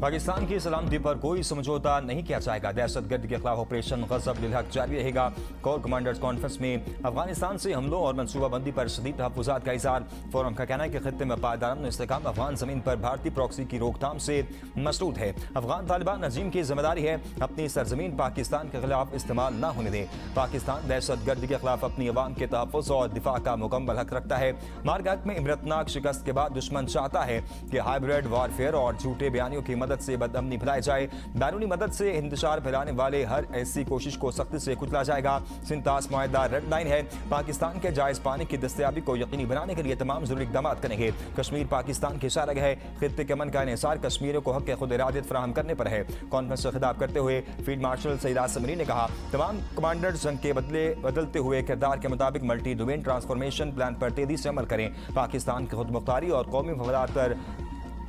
पाकिस्तान की सलामती पर कोई समझौता नहीं किया जाएगा। दहशतगर्द के खिलाफ ऑपरेशन गज़ब लिल हक जारी रहेगा। कोर कमांडर्स कॉन्फ्रेंस में अफगानिस्तान से हमलों और मनसूबाबंदी पर शदीद तहफ़्फ़ुज़ात का इज़हार। फोरम का कहना है कि खित्ते में पायदारान इस्तेहकाम अफगान ज़मीन पर भारतीय प्रॉक्सी की रोकथाम से मसरूद है। अफगान तालिबान नजीम की जिम्मेदारी है अपनी सरजमीन पाकिस्तान के खिलाफ इस्तेमाल न होने दें। पाकिस्तान दहशतगर्दी के खिलाफ अपनी अवाम के तहफ़्फ़ुज़ और दिफा का मुकम्मल हक रखता है। मारगाह में इबरतनाक शिकस्त के बाद दुश्मन चाहता है कि हाइब्रिड वारफेयर और झूठे बयानियों की मदद से बदअमनी फैलाई जाए। बैरूनी मदद से इंतशार फैलाने वाले हर ऐसी कोशिश को सख्ती से कुचला जाएगा। सिंतास मुआहदा रेड लाइन है। पाकिस्तान के जायज़ पानी की दस्तयाबी को यकीनी बनाने के लिए तमाम जरूरी इक़दाम करेंगे। कश्मीर पाकिस्तान की शारग है। खित्ते के अमन का इन्हिसार कश्मीरियों को हक़ खुद इरादत फराहम करने पर है। कॉन्फ्रेंस से खिताब करते हुए फील्ड मार्शल सईद आसिम अली ने कहा, तमाम कमांडर्स जंग के बदलते हुए किरदार के मुताबिक मल्टी डोमेन ट्रांसफॉर्मेशन प्लान पर तेजी से अमल करें। पाकिस्तान की खुद मुख्तारी और कौमी मफादात पर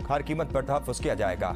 हर कीमत पर तहफ़्फ़ुज़ किया जाएगा।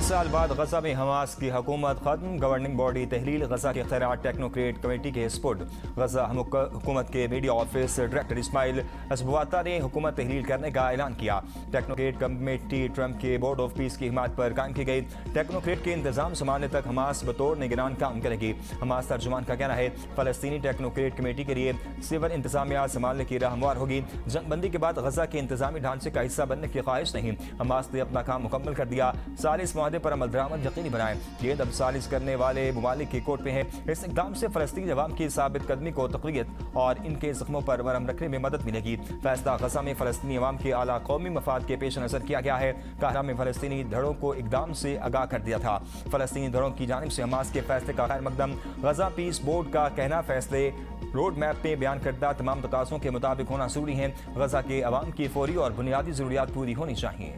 साल बाद गजा में हमास की हुकूमत खत्म। गवर्निंग बॉडी तहलील गजा के खैरात टेक्नोक्रेट कमेटी के स्पुर्द। गजा हुकूमत के मीडिया ऑफिस डायरेक्टर इस्माइल असबवाता ने हुकूमत तहलील करने का ऐलान किया। टेक्नोक्रेट कमेटी ट्रंप के बोर्ड ऑफ पीस की हिमायत पर कायम की गई। टेक्नोक्रेट के इंतजाम संभालने तक हमास बतौर निगरान काम करेगी। हमास तर्जुमान का कहना है फलस्तीनी टेक्नोक्रेट कमेटी के लिए सिविल इंतजामिया संभालने की राह हमवार होगी। जंगबंदी के बाद गजा के इंतजामी ढांचे का हिस्सा बनने की ख्वाहिश नहीं। हमास ने अपना काम मुकम्मल कर दिया। सालिस माहदे पर अमल दरामद यकीनी बनाएं। ये अब सालिस करने वाले ममालिक की कोर्ट में है। इस इक़दाम से फलस्तीनी अवाम की साबित कदमी को तक़वियत और इनके जख्मों पर मरहम रखने में मदद मिलेगी। फैसला गजा में फलस्तीनी अवाम के आला कौमी मफाद के पेश नज़र किया गया है। काहिरा में फलस्तीनी धड़ों को इक़दाम से आगाह कर दिया था। फलस्तीनी धड़ों की जानिब से हमास के फैसले का खैर मकदम। गजा पीस बोर्ड का कहना फैसले रोड मैप में बयान करदा तमाम तकाज़ों के मुताबिक होना जरूरी है। गजा के अवाम की फौरी और बुनियादी ज़रूरियात पूरी होनी चाहिए।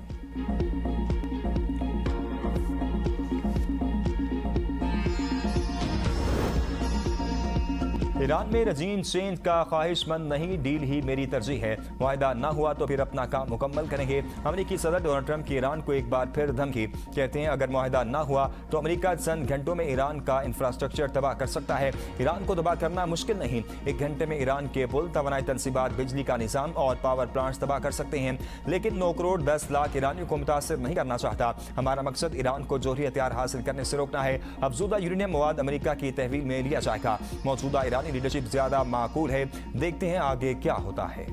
ईरान में रजीम चेंज का ख्वाहिशमंद नहीं, डील ही मेरी तरजीह है। मुआहदा ना हुआ तो फिर अपना काम मुकम्मल करेंगे। अमेरिकी सदर डोनाल्ड ट्रंप की ईरान को एक बार फिर धमकी। कहते हैं अगर मुआहदा ना हुआ तो अमेरिका चंद घंटों में ईरान का इंफ्रास्ट्रक्चर तबाह कर सकता है। ईरान को तबाह करना मुश्किल नहीं, एक घंटे में ईरान के पुल, तवानाई तनसीबात, बिजली का निज़ाम और पावर प्लांट्स तबाह कर सकते हैं। लेकिन 9 करोड़ 10 लाख ईरानियों को मुतासर नहीं करना चाहता। हमारा मकसद ईरान को जोहरी हथियार हासिल करने से रोकना है। अफजूदा यूरेनियम मवाद अमेरिका की तहवील में लिया जाएगा। मौजूदा ईरानी लीडरशिप ज्यादा माकूल है। देखते हैं आगे क्या होता है।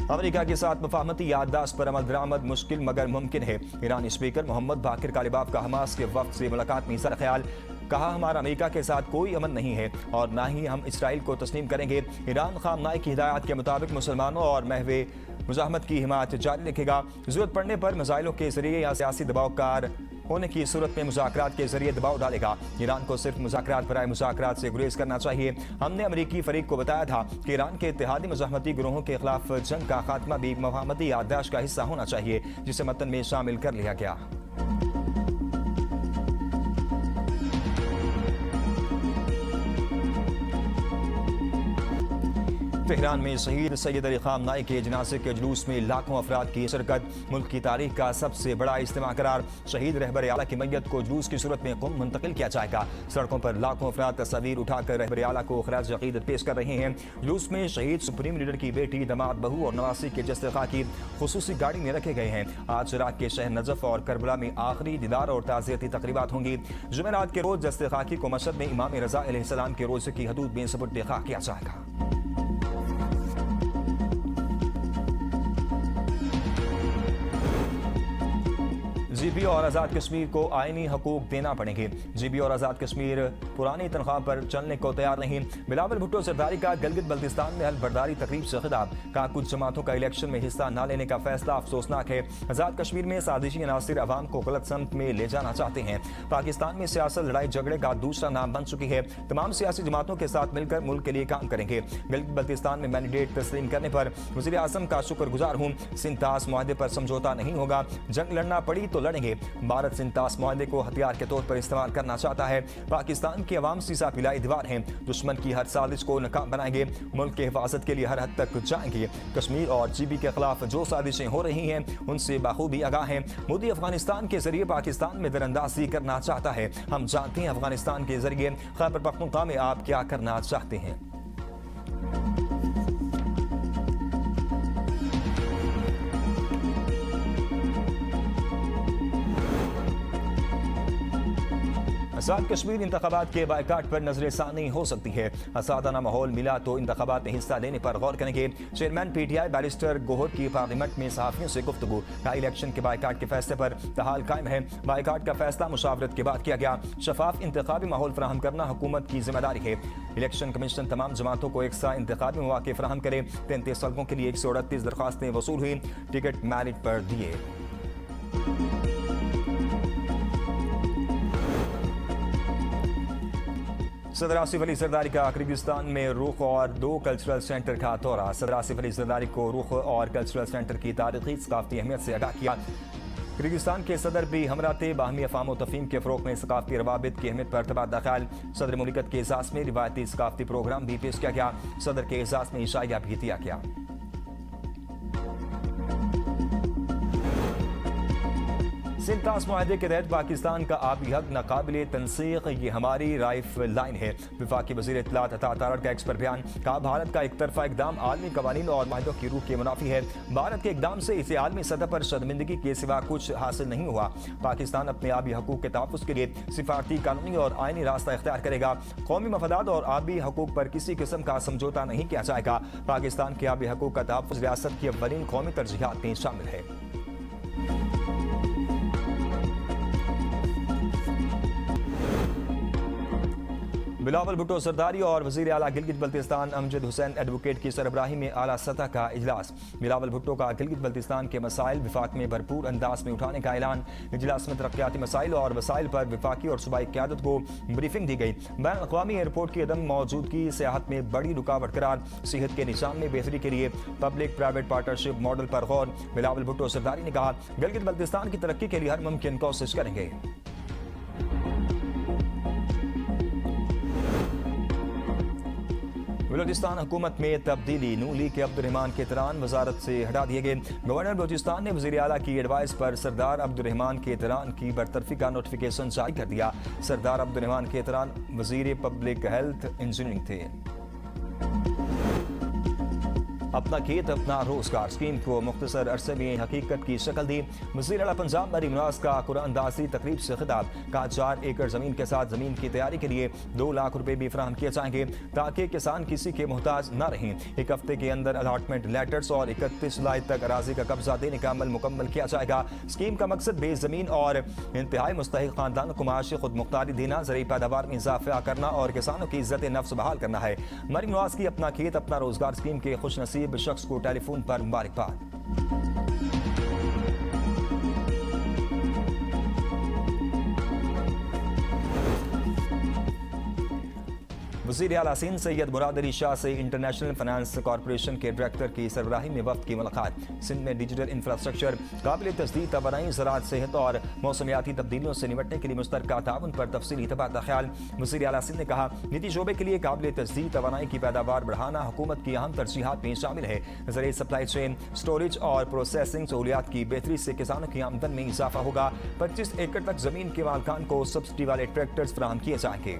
अमेरिका के साथ मुफाहमती याददाश्त पर अमल दरामद मुश्किल मगर मुमकिन है। ईरानी स्पीकर मोहम्मद बाकिर कालिबाफ का हमास के वक्त से मुलाकात में इज़हार ख्याल। कहा, हमारा अमेरिका के साथ कोई अमन नहीं है और ना ही हम इसराइल को तस्लीम करेंगे। ईरान खामनाई की हिदायत के मुताबिक मुसलमानों और महवे मुजाहमत की हिमायत जारी रखेगा। जरूरत पड़ने पर मिसाइलों के जरिए या सियासी दबाव कार होने की सूरत में मुज़ाकरात के जरिए दबाव डालेगा। ईरान को सिर्फ मुज़ाकरात बराए मुज़ाकरात से गुरेज करना चाहिए। हमने अमेरिकी फरीक को बताया था कि ईरान के इत्तेहादी मुज़ाहमती ग्रोहों के खिलाफ जंग का खात्मा भी मुफाहमती याददाश्त का हिस्सा होना चाहिए, जिसे मतन में शामिल कर लिया गया। तेहरान में शहीद सैयद अली खामनाई के जनाजे के जुलूस में लाखों अफराद की शिरकत। मुल्क की तारीख का सबसे बड़ा इज्तिमा करार। शहीद रहबर आला की मैयत को जुलूस की सूरत में क़ुम मुंतकिल किया जाएगा। सड़कों पर लाखों अफराद तस्वीर उठाकर रहबर आला को खराज अक़ीदत पेश कर रहे हैं। जुलूस में शहीद सुप्रीम लीडर की बेटी, दमाद, बहू और नवासी के जस्ते खाकी खुसूसी गाड़ी में रखे गए हैं। आज इराक के शहर नजफ और करबला में आखिरी दीदार और ताज़ियती तक़रीबात होंगी। जुमेरात के रोज जस्ते खाकी को मशहद में इमाम रज़ा अलैहिस्सलाम के रोज़े की हदूद में सबुत खाक किया जाएगा। जीबी और आज़ाद कश्मीर को आईनी हकूक देना पड़ेंगे। जीबी और आज़ाद कश्मीर पुरानी तनख्वाह पर चलने को तैयार नहीं। बिलावल भुट्टो सरदारी का गिलगित बल्तिस्तान में हल बर्दारी तकरीब से खिताब। कहा, कुछ जमातों का इलेक्शन में हिस्सा न लेने का फैसला अफसोसनाक है। आज़ाद कश्मीर में साजिशी अनासिर अवाम को गलत समत में ले जाना चाहते हैं। पाकिस्तान में सियासत लड़ाई झगड़े का दूसरा नाम बन चुकी है। तमाम सियासी जमातों के साथ मिलकर मुल्क के लिए काम करेंगे। गिलगित बल्तिस्तान में मैंडेट तस्लीम करने पर वज़ीर आज़म का शुक्रगुजार हूँ। सिंतास मुआहदे पर समझौता नहीं होगा। जंग लड़ना पड़ी तो लड़ेंगे। भारत सिंतास मुआहदे को हथियार के तौर पर इस्तेमाल करना चाहता है। पाकिस्तान की अवाम सीसा पिलाई दीवार है। दुश्मन की हर साजिश को नाकाम बनाएंगे। मुल्क की हिफाजत के लिए हर हद तक जाएंगे। कश्मीर और GB के खिलाफ जो साजिशें हो रही हैं उनसे बखूबी आगाह हैं। मोदी अफगानिस्तान के जरिए पाकिस्तान में दरअंदाजी करना चाहता है। हम जानते हैं अफगानिस्तान के जरिए खैबर पख्तूनख्वा में आप क्या करना चाहते हैं। आजाद कश्मीर इंतखाबात के बायकाट पर नजरसानी हो सकती है। असादाना माहौल मिला तो इंतखाबात में हिस्सा लेने पर गौर करेंगे। चेयरमैन PTI बैरिस्टर गोहर की पार्लियामेंट में सहाफियों से गुफ्तगू। इलेक्शन के बायकाट के फैसले पर तहाल कायम है। बायकाट का फैसला मुशावरत के बाद किया गया। शफाफ इंतखाबी माहौल फराहम करना हुकूमत की जिम्मेदारी है। इलेक्शन कमीशन तमाम जमातों को एक सा इंतखाबी मौके फराहम करे। 33 हल्कों के लिए 138 दरखास्तें वसूल हुई। टिकट मेरिट पर दिए। सदर आसिफ अली जरदारी का किर्गिस्तान में रुख और 2 कल्चरल सेंटर का दौरा। सदर आसिफ अली जरदारी को रुख और कल्चरल सेंटर की तारीखी सकाफती अहमियत से आगाह किया। किर्गिस्तान के सदर भी हमरा थे। बाहमी अफाम तफहीम के फ़रोग़ में सकाफती रवाबित की अहमियत पर तबादला ख्याल। सदर मुमलिकत के एजाज़ में रिवायती सकाफती प्रोग्राम भी पेश किया गया। सदर के एजाज़ में इशाया भी दिया गया। सिंतास मुआहदे के तहत पाकिस्तान का आबी हक नाकाबिले तनसीख, ये हमारी लाइफ लाइन है। वफाकी वज़ीर इत्तलात अता तारड़ का एक्स पर बयान। कहा भारत का एक तरफा इकदाम आलमी कवानीन और माहिदों की रूह के मुनाफी है। भारत के इकदाम से इसे आलमी सतह पर शर्मिंदगी के सिवा कुछ हासिल नहीं हुआ। पाकिस्तान अपने आबी हकूक के तहफ़्फ़ुज़ के लिए सिफारती, कानूनी और आइनी रास्ता इख्तियार करेगा। कौमी मफादात और आबी हकूक पर किसी किस्म का समझौता नहीं किया जाएगा। पाकिस्तान के आबी हकूक का तहफ़्फ़ुज़ रियासत की अव्वलीन कौमी तरजीहात में शामिल है। बिलावल भुट्टो सरदारी और वज़ीर आला गिलगित बल्तिस्तान अमजद हुसैन एडवोकेट की सरबराही में आला सतह का इजलास। बिलावल भुट्टो का गिलगित बल्तिस्तान के मसाइल विफाक में भरपूर अंदाज में उठाने का ऐलान। इजलास में तरक्याती मसाइल और वसाइल पर विफाकी और सूबाई क़यादत को ब्रीफिंग दी गई। बैन अक़वामी एयरपोर्ट की अदम मौजूदगी सियाहत में बड़ी रुकावट करार। सेहत के निज़ाम में बेहतरी के लिए पब्लिक प्राइवेट पार्टनरशिप मॉडल पर गौर। बिलावल भुट्टो सरदारी ने कहा, गिलगित बल्तिस्तान की तरक्की के लिए हर मुमकिन कोशिश करेंगे। बलूचिस्तान हुकूमत में तब्दीली। नून लीग के अब्दुर्रहमान केतरान वजारत से हटा दिए गए। गवर्नर बलूचिस्तान ने वज़ीर आला की एडवाइस पर सरदार अब्दुर्रहमान केतरान की बरतरफी का नोटिफिकेशन जारी कर दिया। सरदार अब्दुर्रहमान केतरान वज़ीर पब्लिक हेल्थ इंजीनियरिंग थे। अपना खेत अपना रोजगार स्कीम को मुख्तसर अरसे में हकीकत की शक्ल दी। वज़ीर आला पंजाब मरीम नवाज का कुरानदासी तकरीब से खिताब। कहा 4 एकड़ जमीन के साथ जमीन की तैयारी के लिए 2 लाख रुपए भी फराहम किए जाएंगे ताकि किसान किसी के मोहताज न रहें। 1 हफ्ते के अंदर अलॉटमेंट लेटर्स और 31 जुलाई तक अराजी का कब्जा देने का अमल मुकम्मल किया जाएगा। स्कीम का मकसद बेज़मीन और इंतहाई मुस्तहिक खानदानों को माशी खुद मुख्तारी देना, ज़रूरी पैदावार में इजाफा करना और किसानों की इज्जत नफ्स बहाल करना है। मरीम नवाज की अपना खेत अपना रोजगार स्कीम के खुश नसीब शख्स को टेलीफोन पर मुबारकबाद। वज़ीर आला सिंध सैयद मुराद अली शाह से इंटरनेशनल फाइनेंस कॉरपोरेशन के डायरेक्टर की सरबराही में वफ्द की मुलाकात। सिंध में डिजिटल इंफ्रास्ट्रक्चर, काबिल तस्दीक तवानाई, ज़राअत, सेहत और मौसमियाती तब्दीलियों से निपटने के लिए मुश्तरका ताउन पर तफसीली तबादला ख्याल। वज़ीर आला सिंध ने कहा, निजी शोबे के लिए काबिल तस्दीक तवानाई की पैदावार बढ़ाना हुकूमत की अहम तरजीहात में शामिल है। ज़रिए सप्लाई चेन, स्टोरेज और प्रोसेसिंग सहूलियात की बेहतरी से किसानों की आमदन में इजाफा होगा। 25 एकड़ तक जमीन के मालकान को सब्सिडी वाले ट्रैक्टर्स फराहम किए जाएंगे।